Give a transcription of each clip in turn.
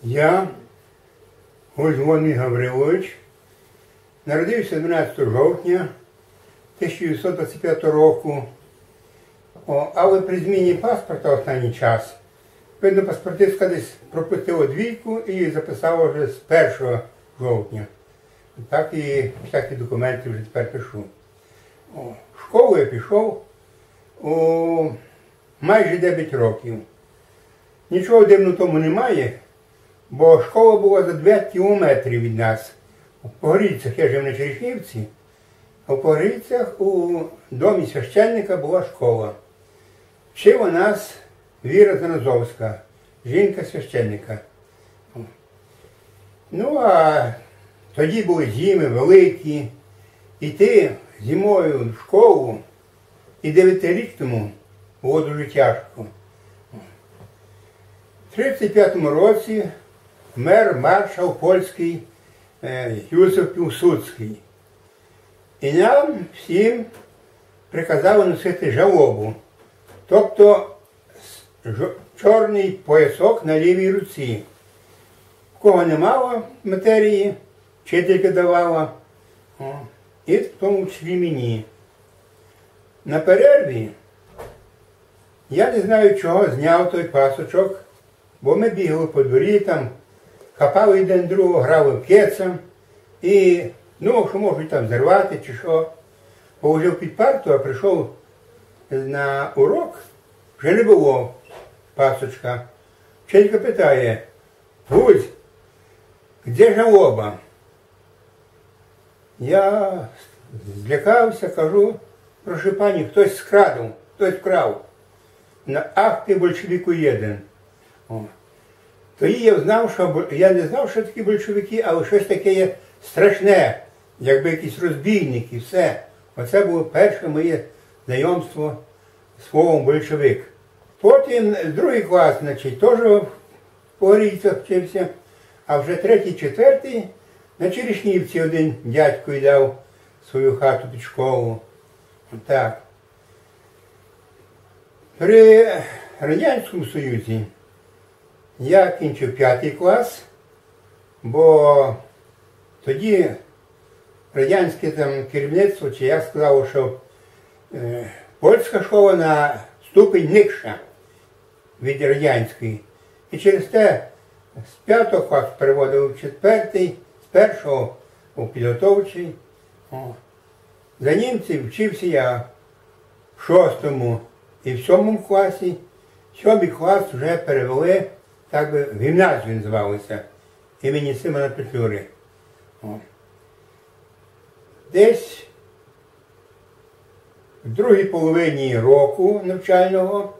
Я, Гольдзвоний Гаврилович, народився 12 жовтня 1925 року, але при зміні паспорта останній час, видно, паспортистка десь пропустила двійку і записала вже з 1 жовтня. Так і всякі документи вже тепер пишу. В школу я пішов у майже 9 років. Нічого дивного тому немає, бо школа була за 2 кілометри від нас. У Погорільцях я жив на Черешнівці, а в Погорільцях у домі священника була школа. Вчила нас Віра Занозовська, жінка священника. Ну, а тоді були зими великі, йти зимою в школу і 9-річному було дуже тяжко. В 1935 році вмер маршал польський Юзеф Пілсудський. І нам всім приказали носити жалобу, тобто чорний поясок на лівій руці. В кого не мало матерії, вчителька давала, і в тому числі мені. На перерві я не знаю, чого зняв той пасочок, бо ми бігали по дворі, там, хапали один другого, грали в кецам і думав, що можуть там зірвати чи що. Положив під парту, а прийшов на урок, вже не було пасочка. Вчителька питає: "Гузь, де жалоба?" Я злякався, кажу: "Прошу пані, хтось скрадав, хтось вкрав. Ах ти большевик уєден." Тоді я знав, що я не знав, що такі большевики, але щось таке є страшне, якби якісь розбійники, все. Оце було перше моє знайомство з словом большевик. Потім другий клас, значить, теж в Погорільцях вчився, а вже 3-4 на Черешнівці один дядько й дав свою хату під школу. Так. При Радянському Союзі я кінчив 5 клас, бо тоді радянське там керівництво, чи я сказав, що польська школа на ступень нижча від радянської. І через те з 5 класу переводив в 4, з 1 у підготовчий. За німців вчився я в 6 і в 7 класі. 7 клас вже перевели, так би, в гімназію називалося, імені Симона Петлюри. Десь в другій половині року навчального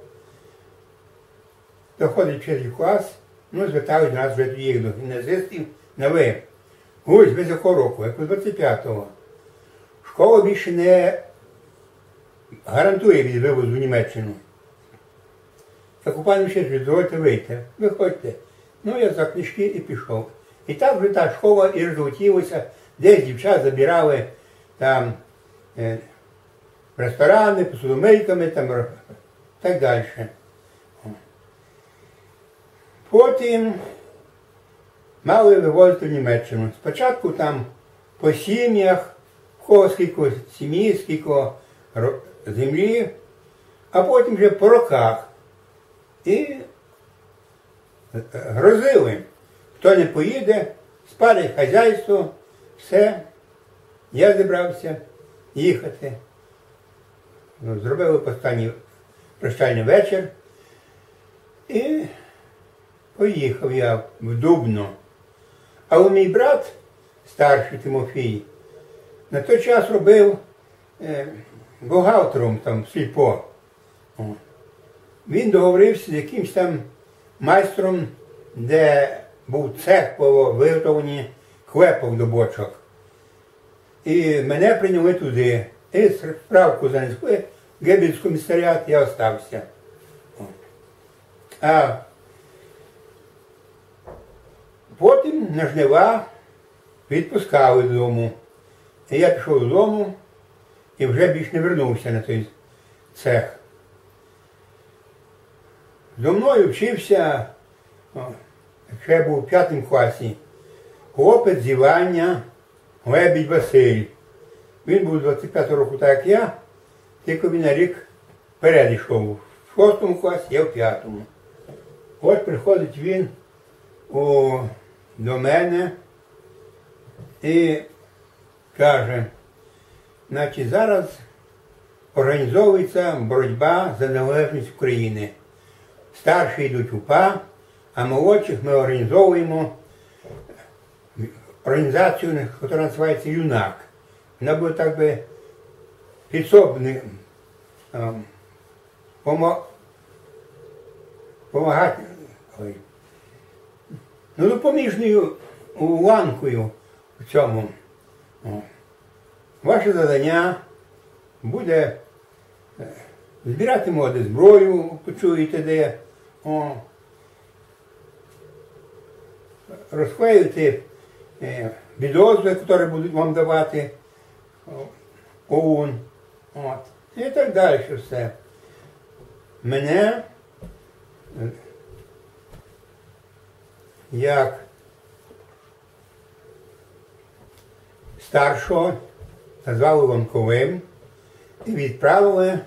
доходить вчитель клас, звертають нас вже тоді до гімназистів на "ви". "Гусь, ви з якого року?" Як з 25-го. Школа більше не гарантує від вивозу в Німеччину. Так у пані вчителю: "Дозвольте вийти, виходьте." Я за книжки і пішов. І так вже та школа і розлетілася, десь дівчат забирали там ресторани, посудомийками, там, так далі. Потім мали вивозити в Німеччину. Спочатку там по сім'ях, в кого скільки сім'ї, скільки землі, а потім вже по роках. І грозили: хто не поїде, спалять хазяйство, все. Я зібрався їхати. Зробили останній прощальний вечір. І поїхав я в Дубно. Але мій брат, старший Тимофій, на той час робив бухгалтером там в сільпо. Він договорився з якимсь там майстром, де був цех по виготовленні клепок до бочок. І мене прийняли туди. І справку занесли в Гебельський комісаріат, я остався. А потім на жнива відпускали додому. І я пішов додому і вже більш не вернувся на той цех. Зо мною вчився якщо я був у 5 класі, хлопець з Івання, Лебідь Василь. Він був 25 року, так як я, тільки він на рік вперед йшов. В 6 класі, я в 5. Ось приходить він до мене і каже, значить, зараз організовується боротьба за незалежність України. Старші йдуть в УПА, а молодших ми організовуємо організацію, яка називається «Юнак». Вона буде так би підсобним допомагати, допоміжною ланкою в цьому. Ваше завдання буде збирати молоді зброю, почуєте де, розклеювати відозви, які будуть вам давати ОУН. І так далі все. Мене, як старшого, назвали Ланковим і відправили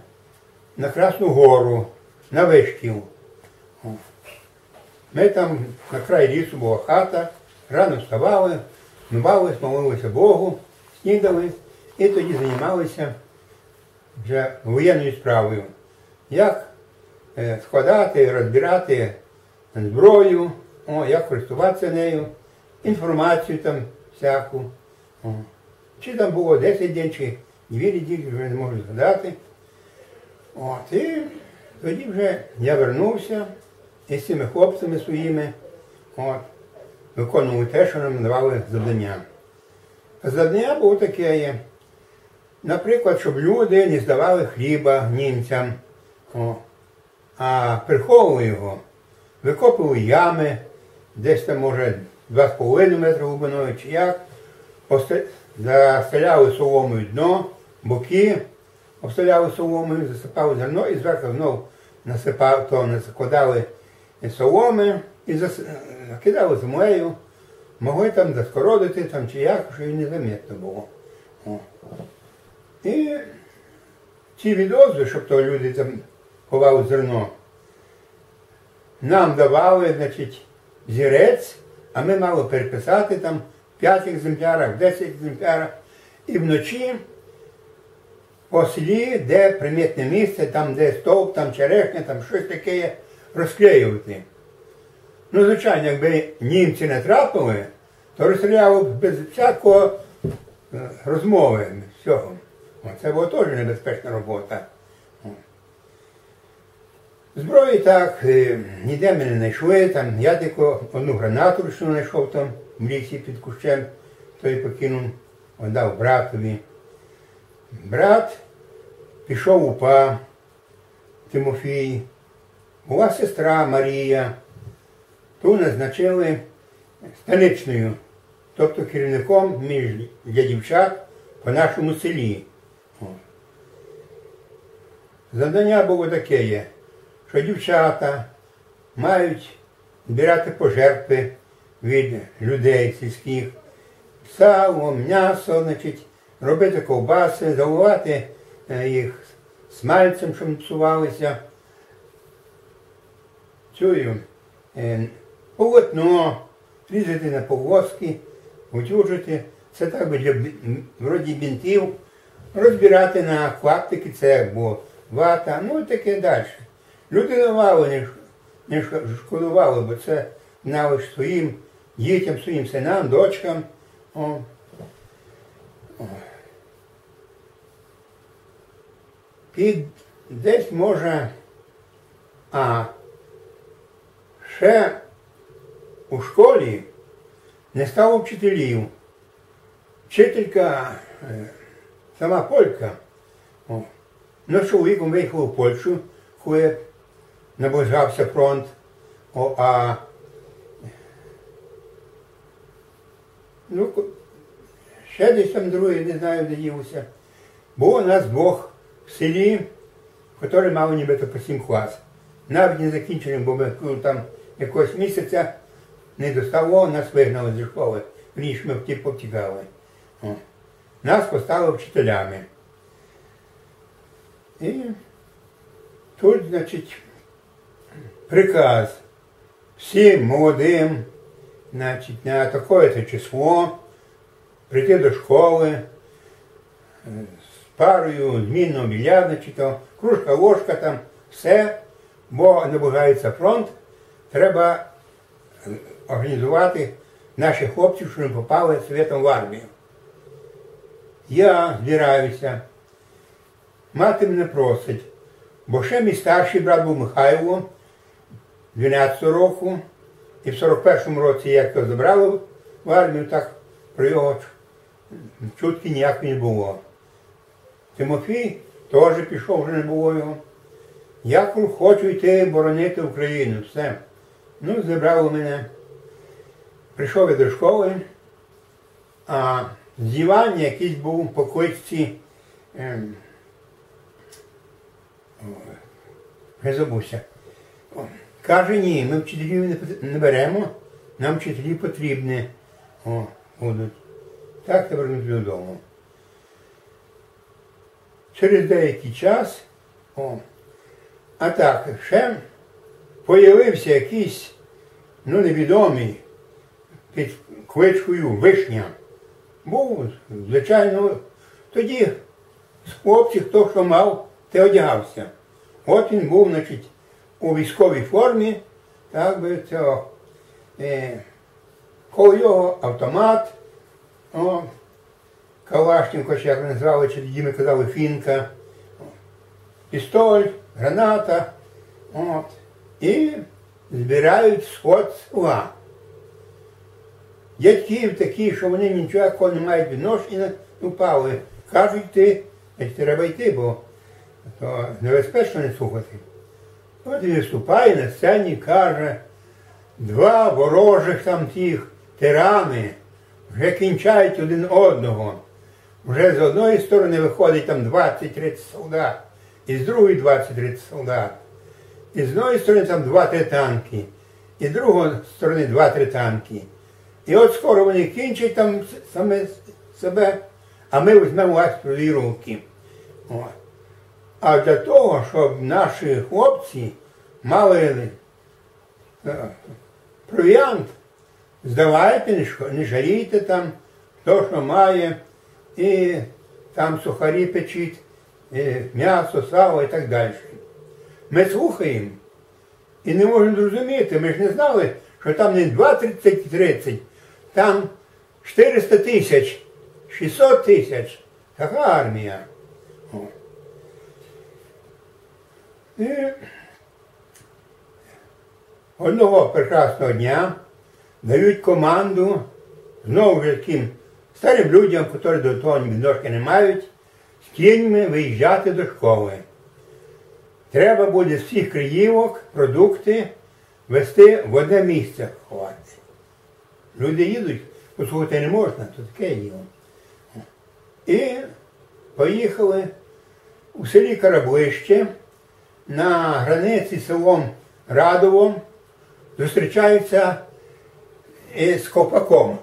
на Красну Гору, на Вишків. Ми там на край лісу була хата, рано вставали, вмивались, молилися Богу, снідали і тоді займалися вже воєнною справою. Як складати, розбирати зброю, як користуватися нею, інформацію там всяку. Чи там було 10 днів, чи 2 неділі, вже не можу згадати. І тоді вже я вернувся і з цими хлопцями своїми виконував те, що нам давали завдання. Завдання було таке, наприклад, щоб люди не здавали хліба німцям, а приховували його, викопували ями, десь там, може, 2,5 метри глибиною, чи як, застеляли соломою дно, боки, обстеляли соломою, засипали зерно і зверху знову накладали соломи і накидали землею. Могли там заскородити там, чи як, що і незамітно було. І ці відозви, щоб то люди там ховали зерно, нам давали, значить, зірець, а ми мали переписати там в 5 екземплярах, в 10 екземплярах. І вночі по селі, де примітне місце, там де стовп, там черешня, там щось таке розклеювати. Ну, звичайно, якби німці не трапили, то розстріляли без всякого розмови, всього. Це була теж небезпечна робота. Зброї так, ніде ми не знайшли, там, я тільки одну гранату ручну знайшов там в лісі під кущем, той покинув, віддав братові. Брат пішов у УПА, Тимофій, була сестра Марія, ту назначили станичною, тобто керівником для дівчат по нашому селі. Завдання було таке, що дівчата мають збирати пожертви від людей сільських, сало, м'ясо, значить, робити ковбаси, заливати їх смальцем, щоб не псувалися, полотно, різати на полоски, утюжити, це так би для вроді бінтів, розбирати на клаптики, це було вата, ну і таке далі. Люди давали, не шкодували, бо це знали своїм дітям, своїм синам, дочкам. І десь може, ще у школі не стало вчителів. Вчителька, сама полька, ну, з чоловіком виїхала в Польщу, коли наближався фронт, ну, ще десь там другий, не знаю, де дівся. Було нас двох в селі, які мали нібито по 7 клас. Навіть не закінчені, бо ми там якогось місяця не достало, нас вигнали зі школи. Річ ми повтікали. Нас поставили вчителями. І тут, значить, приказ всім молодим, значить, на таке-то число прийти до школи з парою змінного білья, значить, кружка, ложка там, все, бо наближається фронт, треба організувати наших хлопців, щоб не попали світом в армію. Я збираюся, мати мене просить, бо ще мій старший брат був Михайло, 12 року, і в 41-му році, як його забрали в армію, так про його чутки ніякої не було. Тимофій теж пішов, вже не було його. Я хочу йти боронити Україну, все. Ну, забрали мене. Прийшов я до школи, а здівання якийсь був по кличці, вже забувся. Каже, ні, ми вчителів не беремо, нам вчителі потрібні будуть. Так, повернути додому. Через деякий час, а так, ще появився якийсь, ну, невідомий, під кличкою Вишня. Був, звичайно, тоді хлопці, хто що мав, те одягався. От він був, значить, у військовій формі, так би цього, коло його автомат, Калашненко, як назвали, чи тоді ми казали фінка, пістоль, граната, і збирають сход села. Дядьків такі, що вони нічого не мають відношення, упали. Кажуть, треба йти, бо то небезпечно не слухати. От він виступає на сцені, каже, два ворожих там тих тирани вже кінчають один одного. Вже з одної сторони виходить там 20-30 солдат, і з другої 20-30 солдат. І з одної сторони там 2-3 танки, і з другої сторони 2-3 танки. І от скоро вони кінчать там саме себе, а ми візьмемо вас в свої руки. А для того, щоб наші хлопці мали провіант, здавайте, не жалійте там, хто що має, і там сухарі печіть, м'ясо, сало і так далі. Ми слухаємо і не можемо зрозуміти, ми ж не знали, що там не 20-30, там 400 тисяч, 600 тисяч, така армія. І одного прекрасного дня дають команду знову ж таким старим людям, які до того відношення не мають, з кіньми виїжджати до школи. Треба буде з всіх Криївок продукти везти в одне місце ховати. Люди їдуть, послухати не можна, то таке діло. І поїхали у селі Караблище, на границі з селом Радовом, зустрічаються з Ковпаком.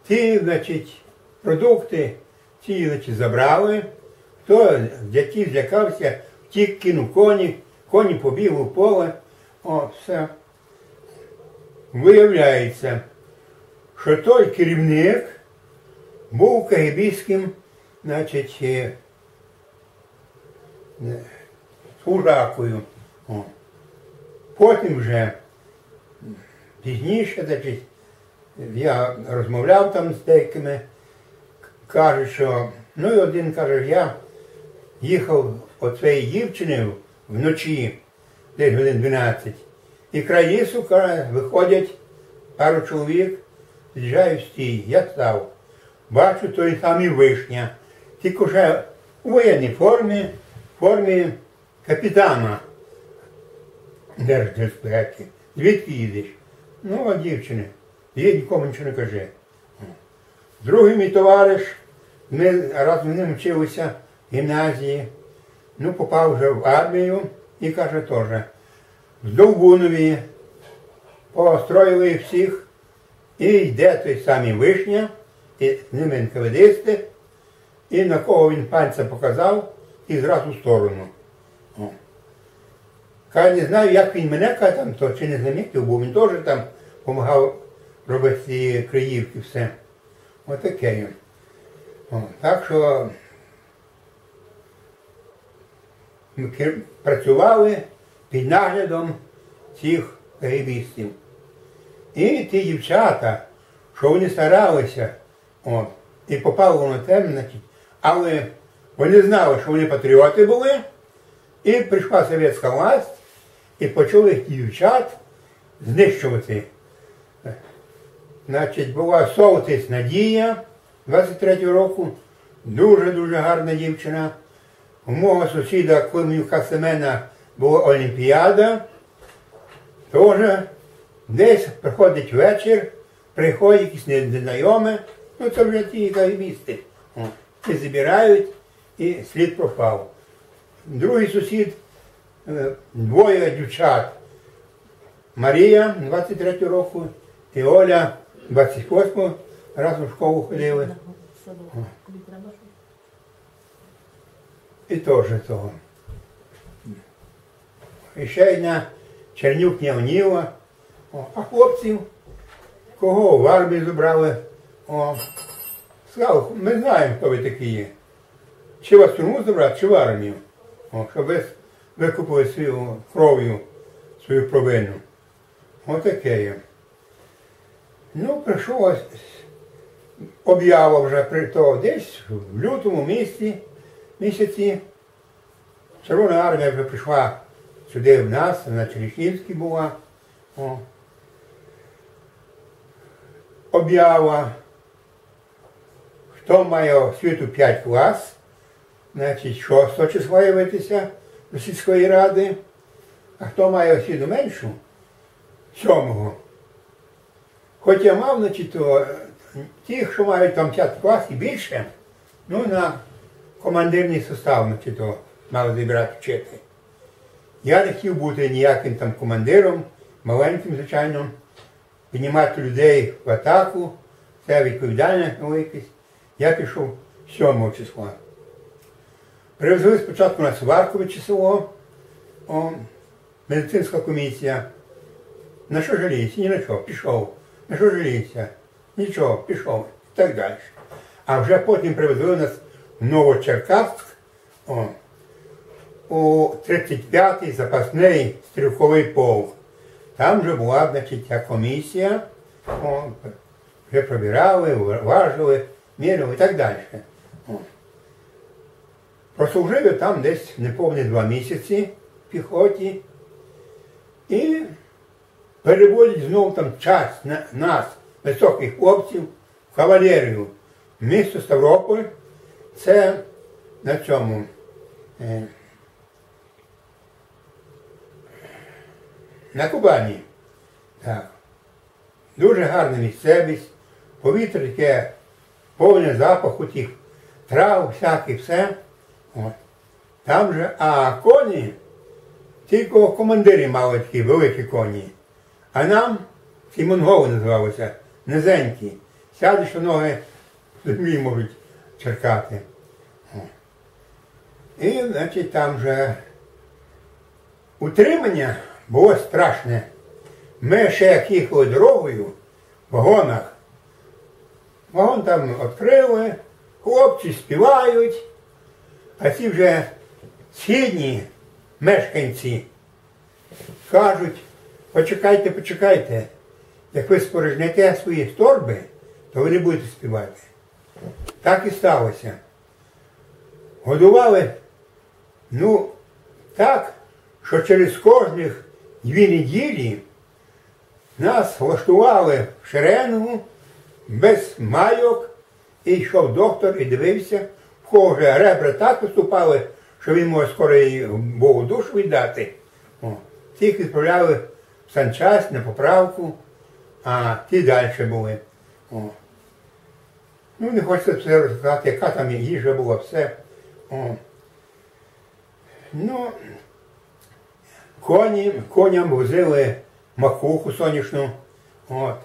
Ті, значить, продукти, ті, значить, забрали, хто з дядьків злякався, втік, кинув коні побігли в поле, все. Виявляється, що той керівник був кагебістським, значить, служакою. Потім вже пізніше, значить, я розмовляв там з деякими, кажуть, що, ну і один каже, я їхав від цієї дівчини вночі, десь годин 12, і край лісу, каже, виходять пару чоловік, з'їжджають в стій. Я став, бачу той самий Вишня, тільки вже у воєнній формі, в формі капітана Держбезпеки. Звідки їдеш? Ну, а дівчини, їй нікому нічого не каже. Другий мій товариш, ми разом з ним вчилися в гімназії, ну, попав вже в армію і каже теж, в Довбунові, построїли їх всіх, і йде той самий Вишня, і з ними НКВДисти, і на кого він пальцем показав, і зразу в сторону. О. Каже, не знаю, як він мене каже, там, то, чи не замітив, бо він теж там допомагав робити ці Криївки, все. Отаке. О, так що ми працювали під наглядом цих кагібістів. І ті дівчата, що вони старалися, о, і попали воно темно, значить, але вони знали, що вони патріоти були, і прийшла совєтська власть, і почали дівчат знищувати. Значить, була Солтис Надія, 23-го року, дуже-дуже гарна дівчина. У мого сусіда Климівка Семена була Олімпіада. Теж десь приходить вечір, приходять якісь незнайомі, ну це вже ті кагібісти. І забирають, і слід пропав. Другий сусід, двоє дівчат. Марія, 23-го року, і Оля, 28-го, разом в школу ходили. І теж того. І ще одна Чернюк Нявніла. А хлопців, кого в армію забрали, сказали, ми знаємо, хто ви такі є. Чи вас в тюрму забрати, чи в армію. Щоб ви викупили свою кров'ю, свою провину. Отаке є. Ну, прийшов об'ява вже при того, десь в лютому місяці. Червона армія вже прийшла сюди в нас, на Черешнівській була. Об'ява, хто має освіту 5 клас, значить 6 числа явитися до сільської ради, а хто має освіту меншу, 7-го. Хоч я мав, значить, то ті, що мають там 5 клас і більше, ну на командирний состав, значить, то мали зібрати вчити. Я не хотів бути ніяким там командиром, маленьким, звичайно, піднімати людей в атаку, це відповідальність якась. Я пішов 7 числа. Привезли спочатку на Сварковичі село, медицинська комісія. На що жаліється? Ні на що, пішов. На що жаліється? Нічого, пішов. І так далі. А вже потім привезли нас в Новочеркаськ, у 35-й запасний стрілковий полк. Там вже була, значить, ця комісія, вже пробирали, важили, міряли і так далі. Прослужив я там десь неповні 2 місяці в піхоті і переводять знову там часть нас, високих хлопців, в кавалерію. Місто Ставрополь, це на цьому, на Кубані. Так. Дуже гарна місцевість, повітря таке повне запаху тих трав, всяких, все. Там же, а коні, тільки командири мали такі великі коні. А нам, ці монголи називалися, низенькі. Сядеш, що ноги в землі можуть черкати. І, значить, там же утримання було страшне. Ми ще як їхали дорогою, в вагонах. Вагон там відкрили, хлопці співають, а ці вже східні мешканці кажуть, почекайте, почекайте, як ви спорожнете свої торби, то ви не будете співати. Так і сталося. Годували, ну, так, що через кожних 2 неділі нас влаштували в шеренгу, без майок, і йшов доктор і дивився, в кого вже ребра так виступали, що він може скоро і Богу душу віддати. Тих відправляли в санчасть на поправку, а ті далі були. Ну, не хочеться все розказати, яка там їжа була, все. Ну, коням возили макуху сонячну. От.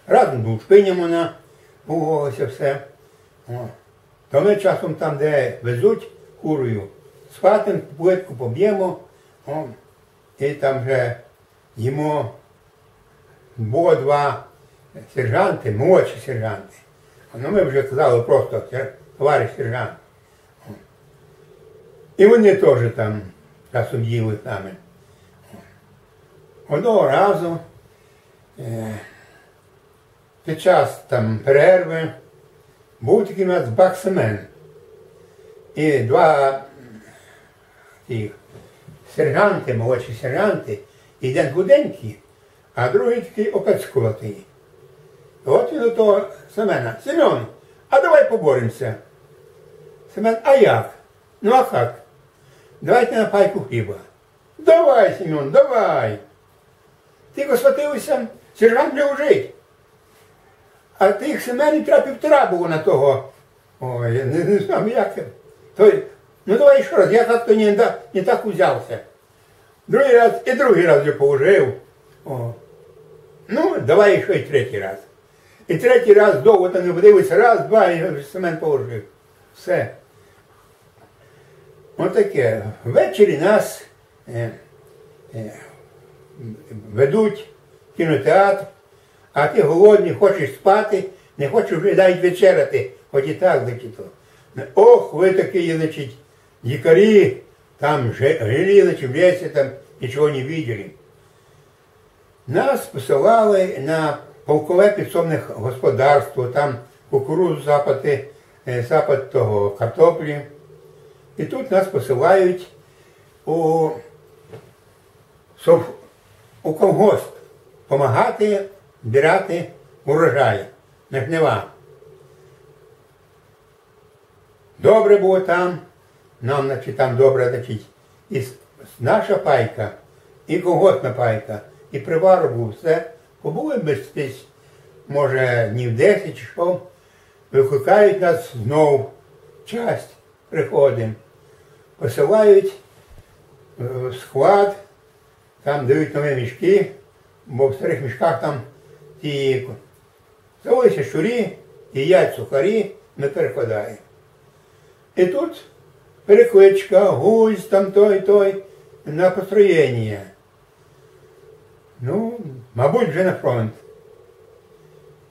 Разом з лушпиням вона пугалася все. От. То ми часом там, де везуть курою, схватимо, плитку поб'ємо, і там вже їмо. Було два сержанти, молодші сержанти. Ну, ми вже казали просто товариш сержант. І вони теж там часом їли з нами. Одного разу під час там перерви був такий у нас бак-семен. І два ті сержанти, молодші сержанти, один худенький, а другий такий опецькуватий. От він до того Семена: Семен, а давай поборемося. Семен: а як? Ну а як? Давайте на пайку хліба. Давай, Семен, давай. Тільки схватився, сержант вже лежить. А тих Семенів треба 1,5 було на того. Ой, я не знаю, як. Ну давай ще раз, я как-то не так узявся. Другий раз вже положив. Ну, давай ще й третій раз. І третій раз довго там не подивився, раз, два, і Семен положив. Все. Отаке. Ввечері нас ведуть в кінотеатр, а ти голодний, хочеш спати, не хочеш вже навіть вечеряти, хоч і так, значить. Ох, ви такі, значить, дикарі, там жили, значить, в лісі, там нічого не бачили. Нас посилали на полкове підсобне господарство, там кукурудзу сапати того картоплі. І тут нас посилають у колгосп допомагати збирати урожай на жнива. Добре було там, нам, значить, там добре, значить, і наша пайка, і колгоспна пайка, і привар був, все. Побули десь, може, днів 10 чи що, викликають нас знов, часть, приходимо, посилають в склад, там дають нові мішки, бо в старих мішках там ті заводяться щурі, їдять сухарі, ми перекладаємо. І тут перекличка, гусь, там той, на построєння. Ну, мабуть, вже на фронт.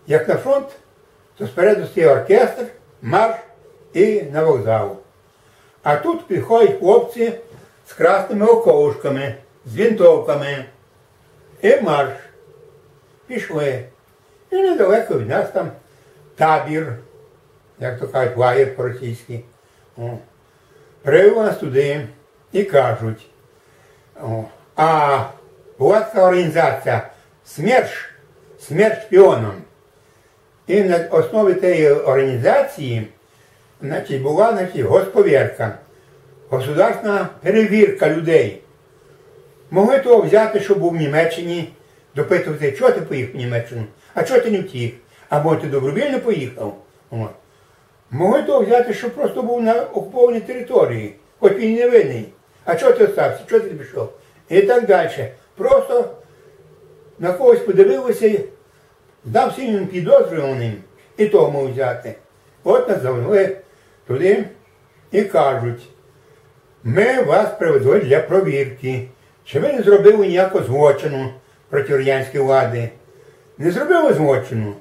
Як на фронт, то спереду стоїть оркестр, марш і на вокзал. А тут підходять хлопці з красними околушками, з винтовками. І марш. Пішли. І недалеко від нас там табір, як то кажуть, лагер по-російськи. Привели нас туди і кажуть, а була така організація «Смерть шпіонам». І на основі тієї організації, значить, була, значить, госповірка, государственна перевірка людей. Могли того взяти, що був в Німеччині, допитувати, чого ти поїхав в Німеччину, а чого ти не втік, або ти добровільно поїхав. Могли того взяти, що просто був на окупованій території, хоч він не винний. А чого ти остався, чого ти пішов? І так далі. Просто на когось подивилися, здав сильним підозрюваним, і того мов взяти. От нас завели туди і кажуть: ми вас привезли для провірки, чи ви не зробили ніякого злочину проти радянської влади. Не зробили злочину,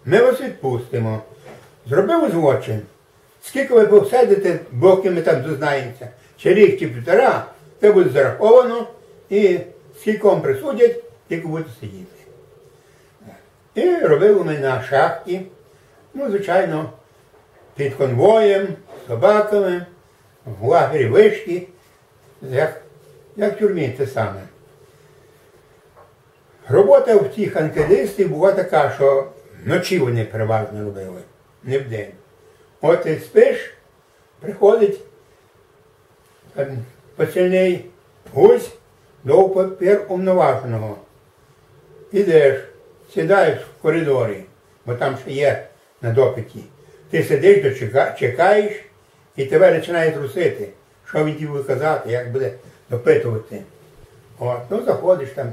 ми вас відпустимо. Зробили злочин. Скільки ви посидите, поки ми там дознаємося, чи рік, чи 1,5, це буде зараховано, і скільки вам присудять, тільки будете сидіти. І робили ми на шахті, ну, звичайно, під конвоєм, собаками, в лагері вишки, як в тюрмі те саме. Робота в тих анкедистів була така, що вночі вони переважно робили, не вдень. От ти спиш, приходить посильний гусь до уповноваженого. Ідеш, сідаєш в коридорі, бо там ще є на допиті. Ти сидиш, чекаєш, і тебе починає трусити. Що він тобі буде казати, як буде допитувати. От, ну заходиш там,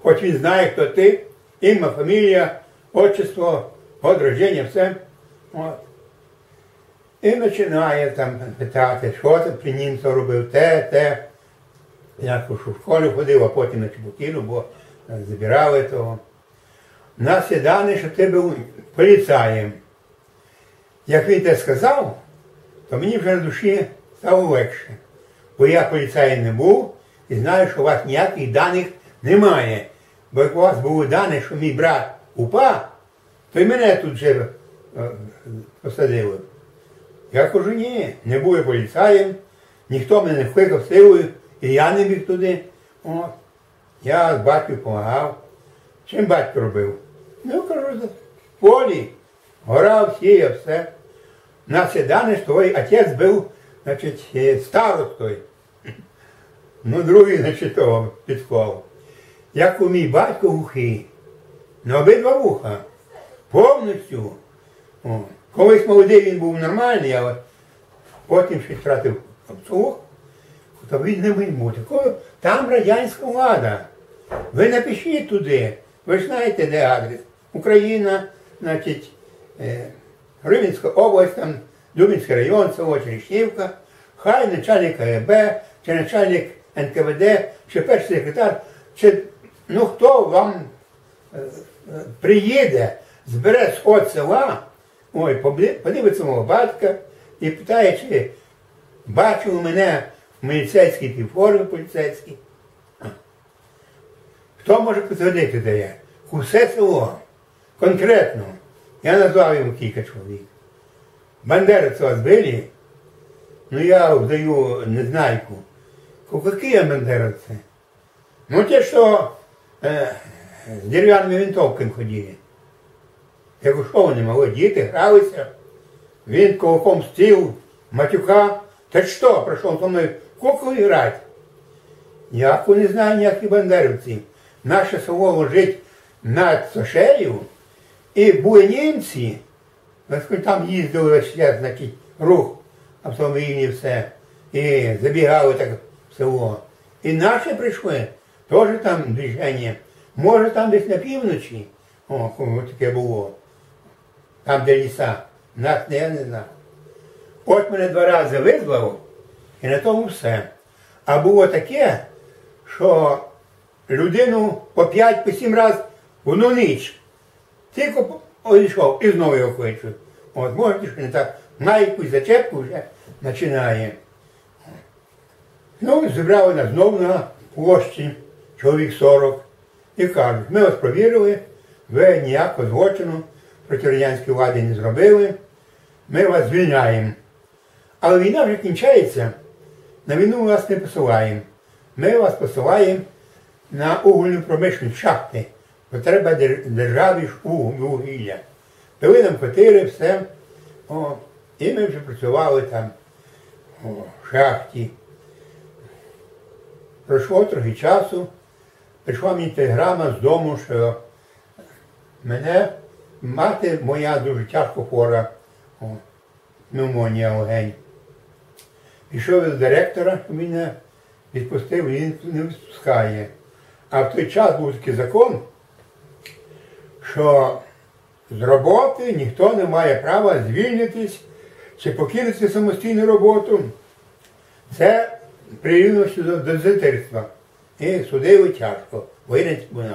хоч він знає, хто ти, ім'я, фамілія, отчество, год рождення, все. От. І починає там питати, що ти при німцю робив, те. Я в школі ходив, а потім на Чепутіну, бо забирали того. У нас є дані, що ти був поліцаєм. Як він те сказав, то мені вже на душі стало легше. Бо я поліцаєм не був і знаю, що у вас ніяких даних немає. Бо як у вас були дані, що мій брат упав, то й мене тут вже посадили. Я кажу, ні, не був я поліцаєм, ніхто мене не кликав силою, і я не міг туди. От. Я з батьком допомагав. Чим батько робив? Ну, кажу, в полі, горав, сіяв, все. У нас є дані, що твій отець був, значить, старостою. Ну, другий, значить, того підклав. Як у мій батько глухий, на обидва вуха, повністю. О. Колись молодий він був нормальний, а от потім ще втратив слух, то він не міг бути. Там радянська влада. Ви напишіть туди, ви ж знаєте, де адрес. Україна, значить, Рівненська область, там, Дубинський район, село Черешнівка, хай начальник КГБ, чи начальник НКВД, чи перший секретар, чи ну хто вам приїде, збере сход села, ой, подивиться мого батька і питає, чи бачив мене в міліцейській формі поліцейській. Хто може підтвердити, де я? Усе село. Конкретно. Я назвав йому кілька чоловік. Бандеровцы вас были? Ну я вдаю незнайку. Какие бандеровцы? Ну те, что с дерев'яними винтовками ходили. Я кажу, що вони мали? Діти гралися, він кулаком стіл, матюка. Та що, прийшов зі мною куклу грати? Я не знаю ніяких бандерівців. Наше село лежить над Сошею, і були німці, там їздили весь час, значить, рух автомобільний, все, і забігали так в село. І наші прийшли, теж там движення. Може там десь на півночі, о, таке було, там де ліса, нас я не знав. От мене 2 рази визвало, і на тому все. А було таке, що людину по 5-7 разів в одну ніч. Тільки одійшов і знову його кличуть. От, можете, що не так, на якусь зачепку вже починає. Ну, зібрали нас знову на площі, чоловік 40. І кажуть, ми вас провірили, ви ніякого злочину проти радянської влади не зробили, ми вас звільняємо. Але війна вже кінчається, на війну ми вас не посилаємо. Ми вас посилаємо на угольну промишленість, шахти, бо треба державі ж вугілля. Дали нам квартири, все. О, і ми вже працювали там в шахті. Пройшло трохи часу, прийшла мені телеграма з дому, що мене, мати моя дуже тяжко хвора, пневмонія, легень. Пішов до директора, що мене відпустив, він не відпускає. А в той час був такий закон, що з роботи ніхто не має права звільнитись чи покинути самостійну роботу. Це прирівнювалося до дезертирства. І судили тяжко, воєнний трибунал.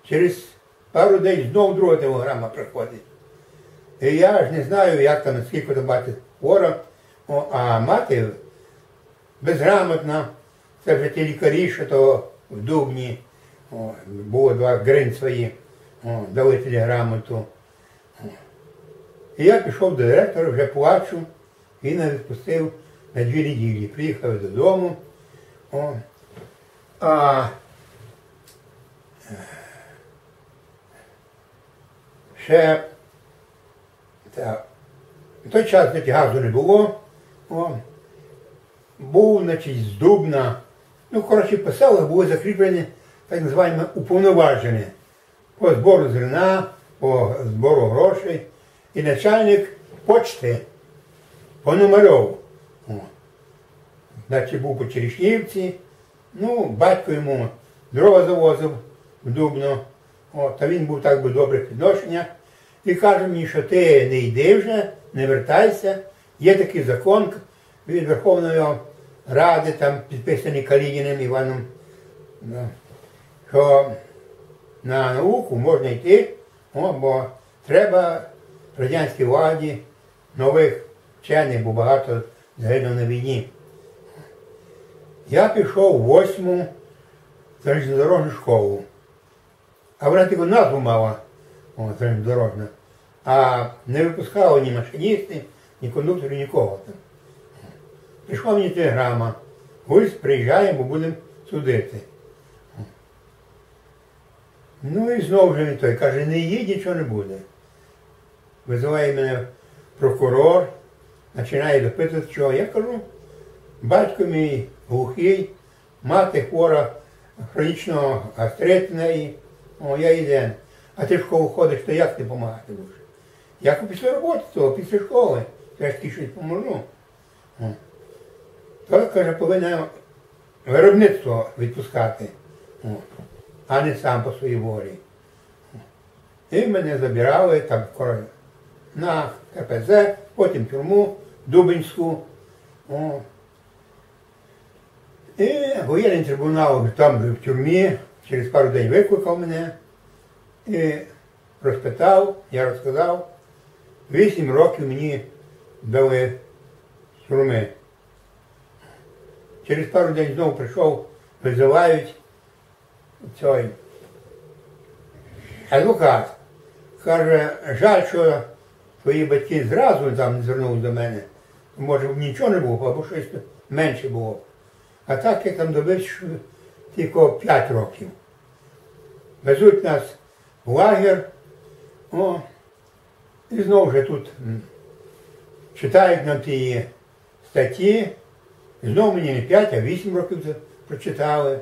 Через пару днів знову друга телеграма приходить. І я ж не знаю, як там, наскільки там мати хвора, а мати безграмотна, це вже ті лікарі, що то в Дубні, було 2 грин свої, дали телеграму ту. І я пішов до директора, вже плачу, він мене відпустив на 2 неділі. Приїхав додому. Ще в той час газу не було. Був, значить, з Дубна. Ну, коротше, по селах були закріплені, так називаємо, уповноважені. По збору зерна, по збору грошей. І начальник почти Пономарьов. Значить, був по Черешнівці, Ну, батько йому дрова завозив в Дубно, та він був так би добрих відношеннях. І каже мені, що ти не йди вже, не вертайся. Є такий закон від Верховної Ради, там підписаний Калініним Іваном, що на науку можна йти, бо треба радянській владі нових вчених, бо багато загинуло на війні. Я пішов в 8-му залізнодорожну школу. А вона таку назву мала, залізнодорожна. А не випускали ні машиністи, ні кондуктори, нікого там. Прийшла мені телеграма. Ось приїжджаємо, будемо судити. Ну і знову ж він той каже, не їдь, нічого не буде. Визиває мене прокурор, починає допитувати, чого. Я кажу, батько мій глухий, мати хвора, хронічного гастриту в неї, я йден. А ти в школу ходиш, то як ти допомагати будеш? Як після роботи, то після школи, я ж щось поможу. То, каже, повинен виробництво відпускати, а не сам по своїй волі. І мене забирали там на КПЗ, потім в тюрму Дубинську. І воєнний трибунал там в тюрмі, через пару днів викликав мене і розпитав, я розказав. 8 років мені дали з тюрми. Через пару днів знову прийшов, визивають цей адвокат. Каже, жаль, що твої батьки зразу там не звернули до мене. Може, нічого не було, або щось менше було. А так я там добився, що тільки 5 років. Везуть нас в лагер, і знову ж тут читають нам ті статті. І знову мені не 5, а 8 років це прочитали.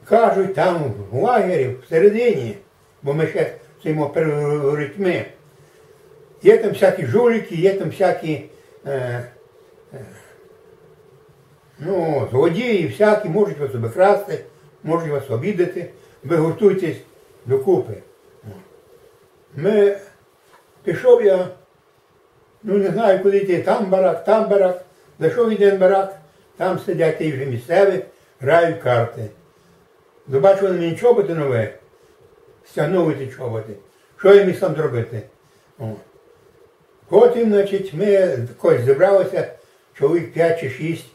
Кажуть, там в лагері, всередині, бо ми ще стоїмо перед воротьми, є там всякі жулики, є там всякі злодії, всякі, можуть вас обікрасти, можуть вас обідати, ви гуртуйтесь докупи. Пішов я, не знаю, куди йти, там барак, зайшов в один барак, там сидять ті вже місцеві, грають карти. Побачили мені чоботи нове, стягнули ті чоботи. Що я міг сам зробити? Потім, значить, ми когось зібралися, чоловік 5 чи 6,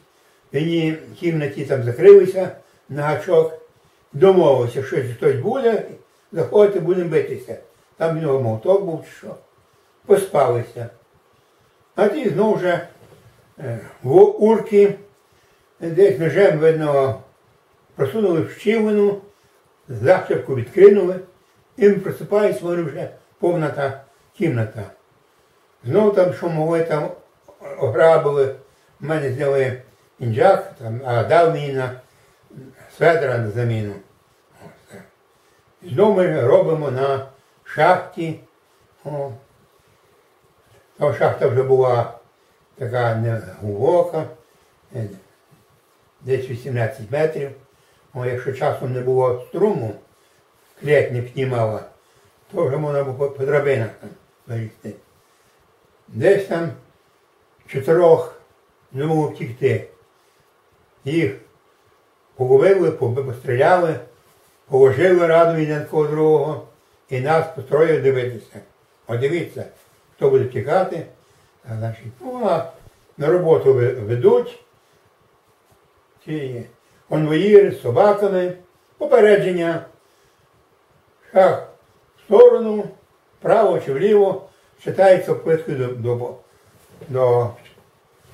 в одній кімнаті там закрилися на гачок, домовилися, що хтось буде, заходити, будемо битися. Там в нього молоток був чи що. Поспалися. А ті знову вже урки, десь ножем, видно, просунули в щілину, захчепку відкинули, і ми просипаємося, вони вже повна та кімната. Знову там, що могли, там ограбили, в мене зняли інжак, а дав мені на сведра на заміну. Знову ми робимо на шахті. Та шахта вже була така неглибока, десь 18 метрів. Якщо часом не було струму, клеть не піднімала, то вже можна було по драбинах вилізти. Десь там 4 не могло втікти. Їх половили, постріляли, положили радом один коло другого і нас построїли дивитися. От дивіться, хто буде втікати. На роботу ведуть ці конвоїри з собаками, попередження, шаг в сторону, вправо чи вліво, читається впискою до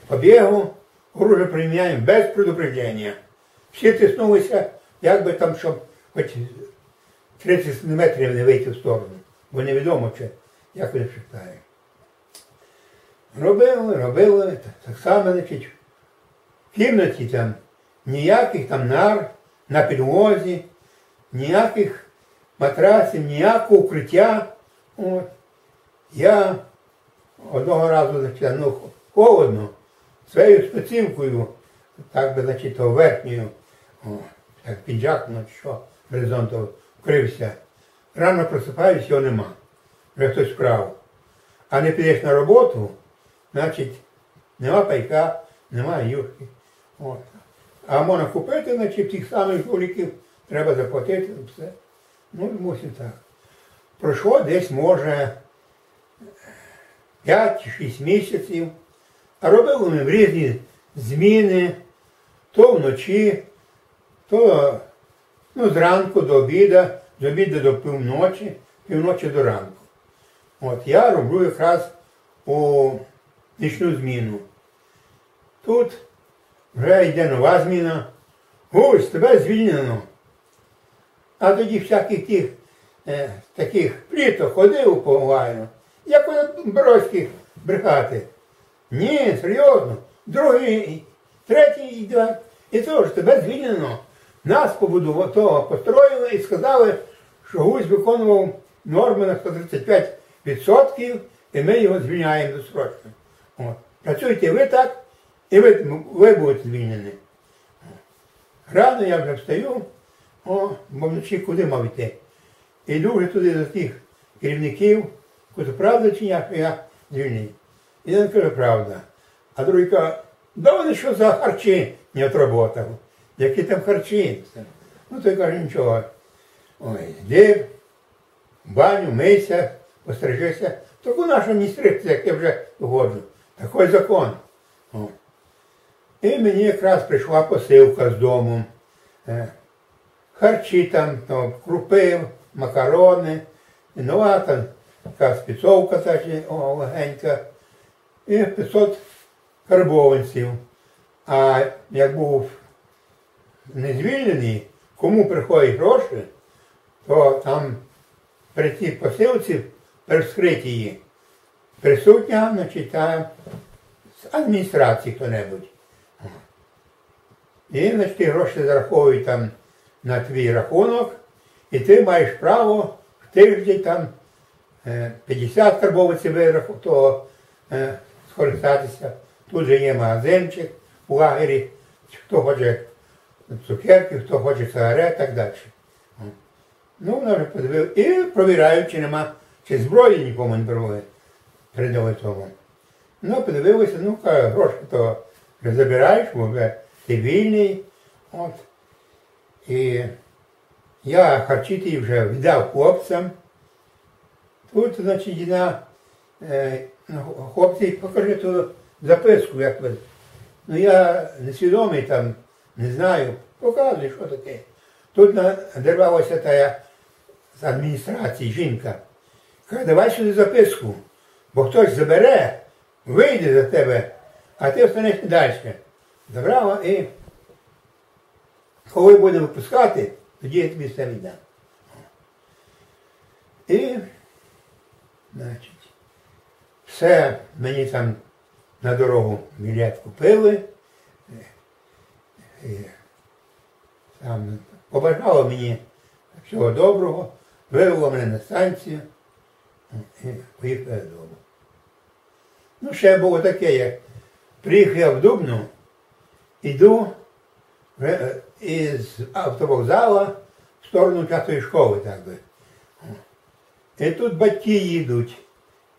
побігу, оружие приміняємо без предупреждення. Всі тиснулися, як би там, щоб хоч 30 см не вийти в сторону, бо невідомо, як вони читають. Робили, так само, значить, в кімнаті там ніяких там нар на підлозі, ніяких матрасів, ніякого укриття. Я одного разу, значить, холодно, своєю спецівкою так би, значить, то верхньою, як піджак, ну що, горизонтом вкрився. Рано просипаюсь, його нема. Вже хтось вкрав. А не підеш на роботу, значить, нема пайка, нема юшки. От. А можна купити, значить, тих самих жуліків, треба заплатити, все. Ну, мусить так. Пройшло десь, може, 5-6 місяців. А робили ми в різні зміни, то вночі, то зранку до обіду, з обіду до півночі, півночі до ранку. От я роблю якраз у нічну зміну. Тут вже йде нова зміна. Гусь, тебе звільнено. А тоді всяких тих таких пліток ходив повально, як у Бродських бригади. Ні, серйозно. Другий, третій йде. І то ж тебе звільнено. Нас построїли і сказали, що Гусь виконував норми на 135%, і ми його звільняємо досрочно. Працюйте ви так, і ви будете звільнені. Рано я вже встаю, бо вночі куди мав йти. Іду вже туди до тих керівників, кажу, правда чи ні, що я звільнений. І він каже, правда. А другий каже, да вони що за харчі не отработав. Які там харчі? Ну той каже, нічого. Ой, йди в баню, мийся, пострижися. Таку нашу не стригти, як я вже годжу. Такий закон. І мені якраз прийшла посилка з дому. Харчі там, крупи, макарони, нова там така спецовка та легенька. І 500 карбованців. А як був не звільнений, кому приходять гроші, то там при цій посилці, при вскритті присутня, значить, там з адміністрації хто-небудь. І, значить, ті гроші зараховують там на твій рахунок, і ти маєш право в тиждень там 50 карбованців скористатися. Тут же є магазинчик у лагері, хто хоче цукерки, хто хоче сигарет і так далі. Ну, вона вже подивилася. І провіряють, чи нема, чи зброї нікому не передали тому. Ну, подивилися, ну, гроші то вже забираєш, бо вже ти вільний. От. І я харчі вже віддав хлопцям. Тут, значить, хлопці, покажи ту записку, як ви. Ну, я несвідомий там, не знаю, показуй, що таке. Тут надривалася та з адміністрації жінка. Каже, давай сюди записку, бо хтось забере, вийде за тебе, а ти останешся далі. Забрала і коли буде випускати, тоді я тобі все віддам. І, значить, все мені там на дорогу білет купили. І там побажало мені всього доброго, вивело мене на станцію і поїхали додому. Ну, ще було таке, як приїхав я в Дубну, іду із автовокзала в сторону 5-ї школи, так би. І тут батьки їдуть.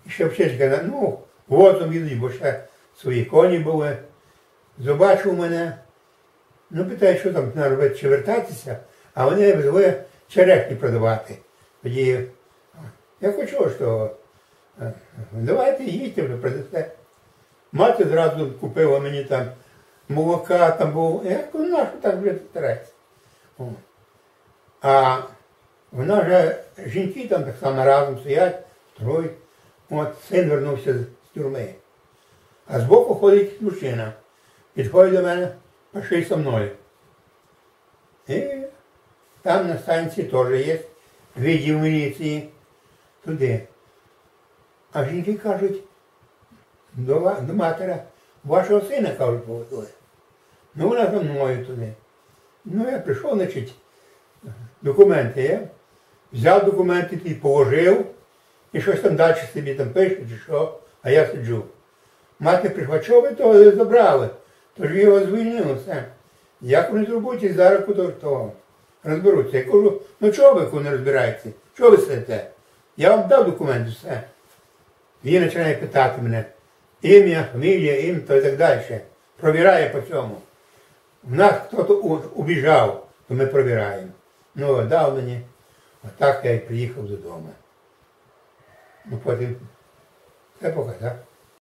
І ще вчителька, ну, возом їдуть, бо ще свої коні були. Побачив мене. Ну, питаю, що там треба робити, чи вертатися, а вони везли черешні продавати. Тоді я хочу, що давайте їдьте вже, продасте. Мати зразу купила мені там молока, там було, я кажу, нащо так вже старається. А вона вже, жінки там так само разом стоять, троє. От син вернувся з тюрми. А збоку ходить мужчина. Підходить до мене, пішли зі мною. І там на станції теж є відділ міліції. Туди. А жінки кажуть, до матері, вашого сина, кажуть, повезли. Ну, вона за мною туди. Ну, я прийшов, значить, документи є. Взяв документи, ті положив, і щось там далі собі там пише, чи що, а я сиджу. Мати прийшла, чого ви того забрали? Тож його звільнили, все. Як вони зробуть, і зараз того розберуться. Я кажу, ну чого ви коли не розбираєтеся? Чого ви сидите? Я вам дав документи, все. Він починає питати мене. Ім'я, фамілія, ім'я і так далі. Провіряє по цьому. В нас хтось убіжав, то ми провіряємо. Ну, дав мені. Отак я і приїхав додому. Ну, потім все показав.